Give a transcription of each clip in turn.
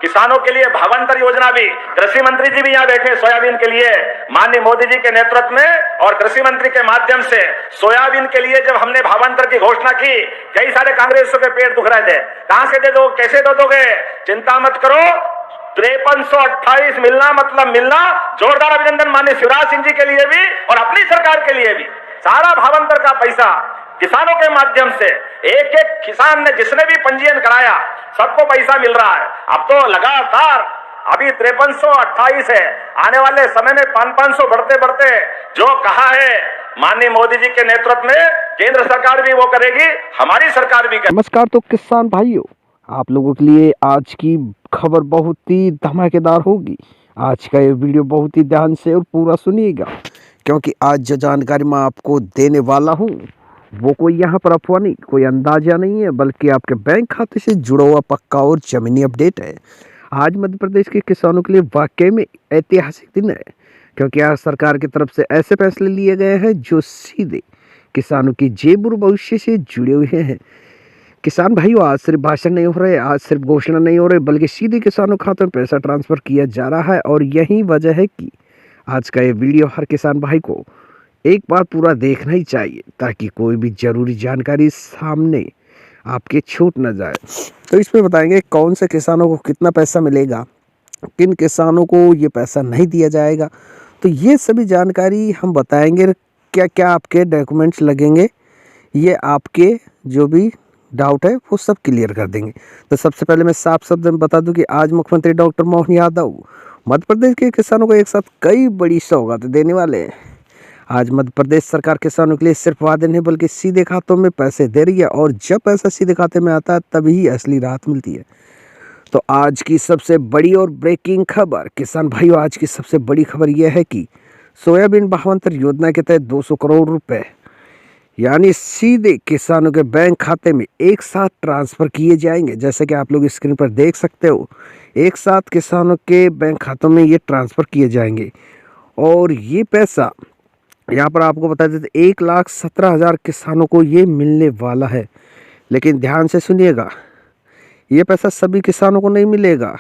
किसानों के लिए भावांतर योजना भी, कृषि मंत्री जी भी यहाँ बैठे सोयाबीन के लिए, माननीय मोदी जी के नेतृत्व में और कृषि मंत्री के माध्यम से सोयाबीन के लिए जब हमने भावांतर की घोषणा की, कई सारे कांग्रेसियों के पेट दुख रहे थे, कहां से दे दो, कैसे दे दोगे, चिंता मत करो, 5328 मिलना मतलब मिलना। जोरदार अभिनंदन माननीय शिवराज सिंह जी के लिए भी और अपनी सरकार के लिए भी। सारा भावांतर का पैसा किसानों के माध्यम से एक एक किसान ने जिसने भी पंजीयन कराया सबको पैसा मिल रहा है। अब तो लगातार अभी 5328 है, आने वाले समय में 500 बढ़ते बढ़ते जो कहा है माननीय मोदी जी के नेतृत्व में केंद्र सरकार भी वो करेगी, हमारी सरकार भी करेगी। नमस्कार। तो किसान भाइयों, आप लोगों के लिए आज की खबर बहुत ही धमाकेदार होगी। आज का ये वीडियो बहुत ही ध्यान से और पूरा सुनिएगा, क्योंकि आज जो जानकारी मैं आपको देने वाला हूँ वो कोई यहाँ पर अफवाह नहीं, कोई अंदाजा नहीं है, बल्कि आपके बैंक खाते से जुड़ा हुआ पक्का और ज़मीनी अपडेट है। आज मध्य प्रदेश के किसानों के लिए वाकई में ऐतिहासिक दिन है, क्योंकि आज सरकार की तरफ से ऐसे फैसले लिए गए हैं जो सीधे किसानों की जेब और भविष्य से जुड़े हुए हैं। किसान भाइयों, आज सिर्फ भाषण नहीं हो रहे, आज सिर्फ घोषणा नहीं हो रही, बल्कि सीधे किसानों खातों में पैसा ट्रांसफ़र किया जा रहा है। और यही वजह है कि आज का ये वीडियो हर किसान भाई को एक बार पूरा देखना ही चाहिए, ताकि कोई भी ज़रूरी जानकारी सामने आपके छूट न जाए। तो इसमें बताएंगे कौन से किसानों को कितना पैसा मिलेगा, किन किसानों को ये पैसा नहीं दिया जाएगा। तो ये सभी जानकारी हम बताएंगे, क्या क्या आपके डॉक्यूमेंट्स लगेंगे, ये आपके जो भी डाउट है वो सब क्लियर कर देंगे। तो सबसे पहले मैं साफ शब्द में बता दूं कि आज मुख्यमंत्री डॉक्टर मोहन यादव मध्य प्रदेश के किसानों को एक साथ कई बड़ी सौगातें देने वाले हैं। आज मध्य प्रदेश सरकार किसानों के लिए सिर्फ वादे नहीं बल्कि सीधे खातों में पैसे दे रही है, और जब पैसा सीधे खाते में आता है तभी असली राहत मिलती है। तो आज की सबसे बड़ी और ब्रेकिंग खबर किसान भाइयों, आज की सबसे बड़ी खबर यह है कि सोयाबीन भावांतर योजना के तहत 200 करोड़ रुपए यानी सीधे किसानों के बैंक खाते में एक साथ ट्रांसफ़र किए जाएंगे। जैसे कि आप लोग स्क्रीन पर देख सकते हो, एक साथ किसानों के बैंक खातों में ये ट्रांसफ़र किए जाएंगे। और ये पैसा यहाँ पर आपको बता देते 1,17,000 किसानों को ये मिलने वाला है। लेकिन ध्यान से सुनिएगा, ये पैसा सभी किसानों को नहीं मिलेगा।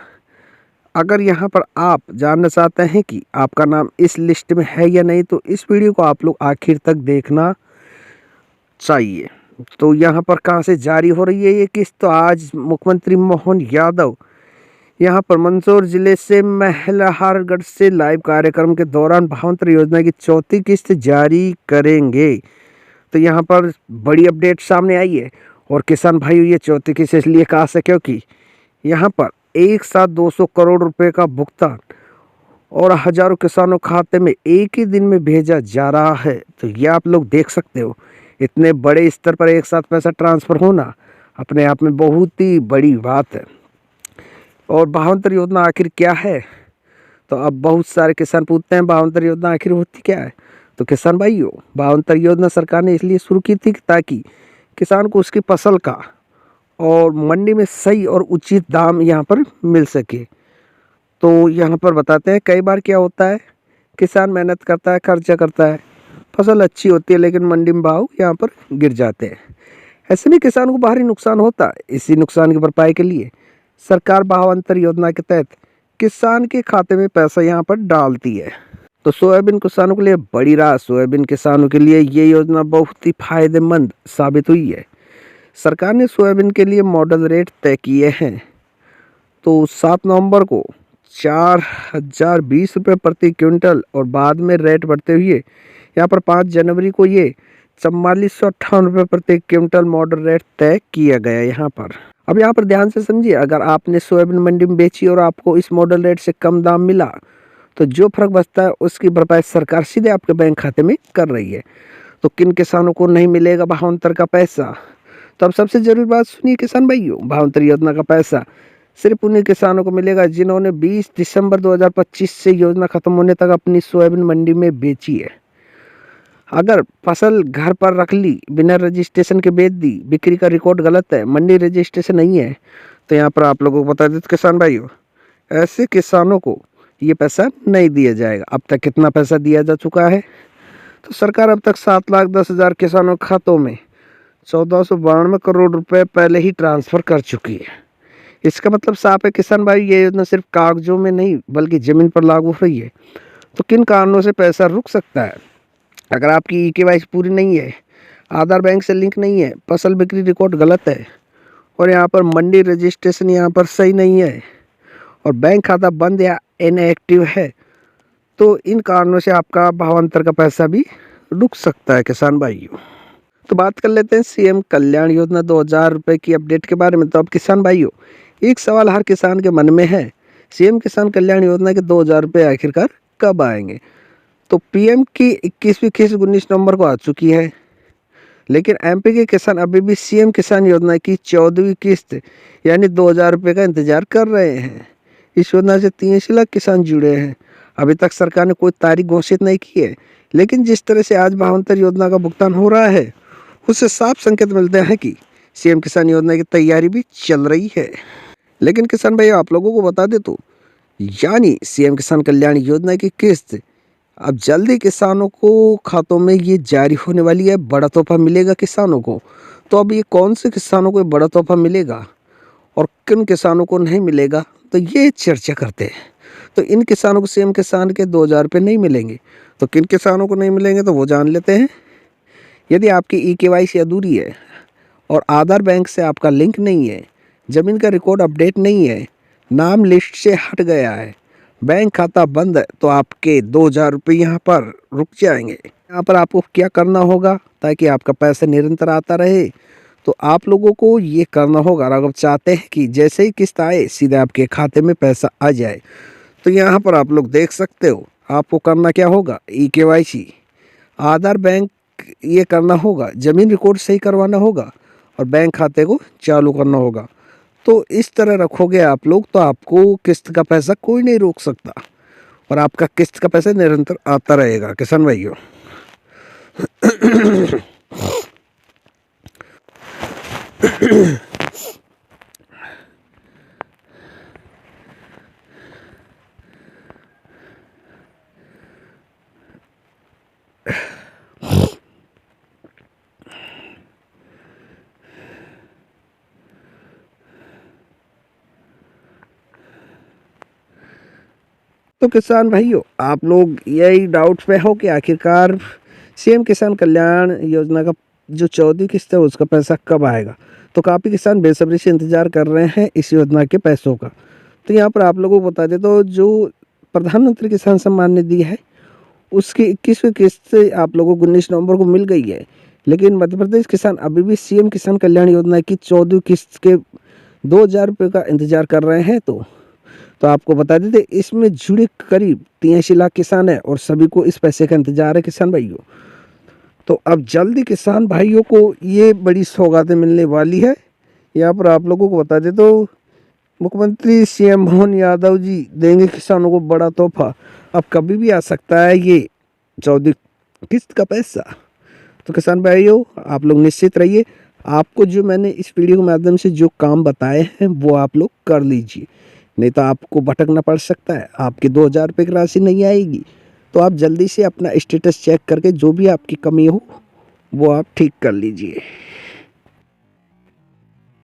अगर यहाँ पर आप जानना चाहते हैं कि आपका नाम इस लिस्ट में है या नहीं, तो इस वीडियो को आप लोग आखिर तक देखना चाहिए। तो यहाँ पर कहाँ से जारी हो रही है ये किस्त, तो आज मुख्यमंत्री मोहन यादव यहाँ पर मंदसौर जिले से महलहारगढ़ से लाइव कार्यक्रम के दौरान भावांतर योजना की चौथी किस्त जारी करेंगे। तो यहाँ पर बड़ी अपडेट सामने आई है। और किसान भाइयों, ये चौथी किस्त इसलिए खास है क्योंकि यहाँ पर एक साथ 200 करोड़ रुपए का भुगतान और हजारों किसानों खाते में एक ही दिन में भेजा जा रहा है। तो ये आप लोग देख सकते हो, इतने बड़े स्तर पर एक साथ पैसा ट्रांसफ़र होना अपने आप में बहुत ही बड़ी बात है। और भावांतर योजना आखिर क्या है, तो अब बहुत सारे किसान पूछते हैं भावांतर योजना आखिर होती क्या है। तो किसान भाइयों, भावांतर योजना सरकार ने इसलिए शुरू की थी ताकि किसान को उसकी फसल का और मंडी में सही और उचित दाम यहाँ पर मिल सके। तो यहाँ पर बताते हैं, कई बार क्या होता है, किसान मेहनत करता है, खर्चा करता है, फसल अच्छी होती है, लेकिन मंडी में भाव यहाँ पर गिर जाते हैं। ऐसे में किसान को भारी नुकसान होता है। इसी नुकसान की भरपाई के लिए सरकार भावांतर योजना के तहत किसान के खाते में पैसा यहाँ पर डालती है। तो सोयाबीन किसानों के लिए बड़ी राहत। सोयाबीन किसानों के लिए ये योजना बहुत ही फायदेमंद साबित हुई है। सरकार ने सोयाबीन के लिए मॉडल रेट तय किए हैं। तो 7 नवंबर को 4,020 रुपये प्रति क्विंटल, और बाद में रेट बढ़ते हुए यहाँ पर 5 जनवरी को ये 4458 रुपये प्रति क्विंटल मॉडल रेट तय किया गया यहाँ पर। अब यहाँ पर ध्यान से समझिए, अगर आपने सोयाबीन मंडी में बेची और आपको इस मॉडल रेट से कम दाम मिला, तो जो फर्क बचता है उसकी भरपाई सरकार सीधे आपके बैंक खाते में कर रही है। तो किन किसानों को नहीं मिलेगा भावांतर का पैसा, तो अब सबसे जरूरी बात सुनिए किसान भाइयों, भावांतर योजना का पैसा सिर्फ उन्हीं किसानों को मिलेगा जिन्होंने 20 दिसंबर 2025 से योजना खत्म होने तक अपनी सोयाबीन मंडी में बेची है। अगर फसल घर पर रख ली, बिना रजिस्ट्रेशन के बेच दी, बिक्री का रिकॉर्ड गलत है, मंडी रजिस्ट्रेशन नहीं है, तो यहाँ पर आप लोगों को बता देते किसान भाइयों, ऐसे किसानों को ये पैसा नहीं दिया जाएगा। अब तक कितना पैसा दिया जा चुका है, तो सरकार अब तक 7,10,000 किसानों के खातों में 1492 करोड़ रुपए पहले ही ट्रांसफ़र कर चुकी है। इसका मतलब साफ है किसान भाई, ये योजना सिर्फ कागजों में नहीं बल्कि ज़मीन पर लागू हो रही है। तो किन कारणों से पैसा रुक सकता है? अगर आपकी ई-के-वाई पूरी नहीं है, आधार बैंक से लिंक नहीं है, फसल बिक्री रिकॉर्ड गलत है और यहाँ पर मंडी रजिस्ट्रेशन यहाँ पर सही नहीं है और बैंक खाता बंद या इनएक्टिव है, तो इन कारणों से आपका भावांतर का पैसा भी रुक सकता है किसान भाइयों। तो बात कर लेते हैं सीएम कल्याण योजना 2000 रुपये की अपडेट के बारे में। तो अब किसान भाइयों, एक सवाल हर किसान के मन में है, सीएम किसान कल्याण योजना के 2000 रुपये आखिरकार कब आएंगे? तो पीएम की 21वीं किस्त 19 नवंबर को आ चुकी है, लेकिन एमपी के किसान अभी भी सीएम किसान योजना की 14वीं किस्त यानी 2000 रुपये का इंतजार कर रहे हैं। इस योजना से 83 लाख किसान जुड़े हैं। अभी तक सरकार ने कोई तारीख घोषित नहीं की है, लेकिन जिस तरह से आज भावांतर योजना का भुगतान हो रहा है उससे साफ संकेत मिलते हैं कि सीएम किसान योजना की तैयारी भी चल रही है। लेकिन किसान भाई आप लोगों को बता दे तो यानी सीएम किसान कल्याण योजना की किस्त अब जल्दी किसानों को खातों में ये जारी होने वाली है। बड़ा तोहफा मिलेगा किसानों को। तो अब ये कौन से किसानों को ये बड़ा तोहफा मिलेगा और किन किसानों को नहीं मिलेगा, तो ये चर्चा करते हैं। तो इन किसानों को सीएम किसान के 2000 रुपये नहीं मिलेंगे, तो किन किसानों को नहीं मिलेंगे तो वो जान लेते हैं। यदि आपकी ई-के-वाई अधूरी है और आधार बैंक से आपका लिंक नहीं है, ज़मीन का रिकॉर्ड अपडेट नहीं है, नाम लिस्ट से हट गया है, बैंक खाता बंद है, तो आपके 2000 रुपये यहाँ पर रुक जाएंगे। यहाँ पर आपको क्या करना होगा ताकि आपका पैसा निरंतर आता रहे? तो आप लोगों को ये करना होगा, अगर आप चाहते हैं कि जैसे ही किस्त आए सीधे आपके खाते में पैसा आ जाए, तो यहाँ पर आप लोग देख सकते हो आपको करना क्या होगा। ई-के-वाई, आधार बैंक ये करना होगा, ज़मीन रिकॉर्ड सही करवाना होगा और बैंक खाते को चालू करना होगा। तो इस तरह रखोगे आप लोग तो आपको किस्त का पैसा कोई नहीं रोक सकता और आपका किस्त का पैसा निरंतर आता रहेगा किसान भाइयों। तो किसान भाइयों आप लोग यही डाउट्स पे हो कि आखिरकार सीएम किसान कल्याण योजना का जो 14वीं किस्त है उसका पैसा कब आएगा। तो काफ़ी किसान बेसब्री से इंतज़ार कर रहे हैं इस योजना के पैसों का। तो यहाँ पर आप लोगों को बता दें तो जो प्रधानमंत्री किसान सम्मान निधि है उसकी 21वीं किस्त आप लोगों को 19 नवंबर को मिल गई है, लेकिन मध्य प्रदेश किसान अभी भी सीएम किसान कल्याण योजना की 14वीं किस्त के 2000 रुपये का इंतजार कर रहे हैं। तो आपको बता देते इसमें जुड़े करीब 83 लाख किसान हैं और सभी को इस पैसे का इंतजार है किसान भाइयों। तो अब जल्दी किसान भाइयों को ये बड़ी सौगातें मिलने वाली है। यहाँ पर आप लोगों को बता दें तो मुख्यमंत्री सीएम मोहन यादव जी देंगे किसानों को बड़ा तोहफा। अब कभी भी आ सकता है ये 14वीं किस्त का पैसा। तो किसान भाइयों आप लोग निश्चित रहिए, आपको जो मैंने इस वीडियो के माध्यम से जो काम बताए हैं वो आप लोग कर लीजिए, नहीं तो आपको भटकना पड़ सकता है, आपकी 2000 रुपये की राशि नहीं आएगी। तो आप जल्दी से अपना स्टेटस चेक करके जो भी आपकी कमी हो वो आप ठीक कर लीजिए।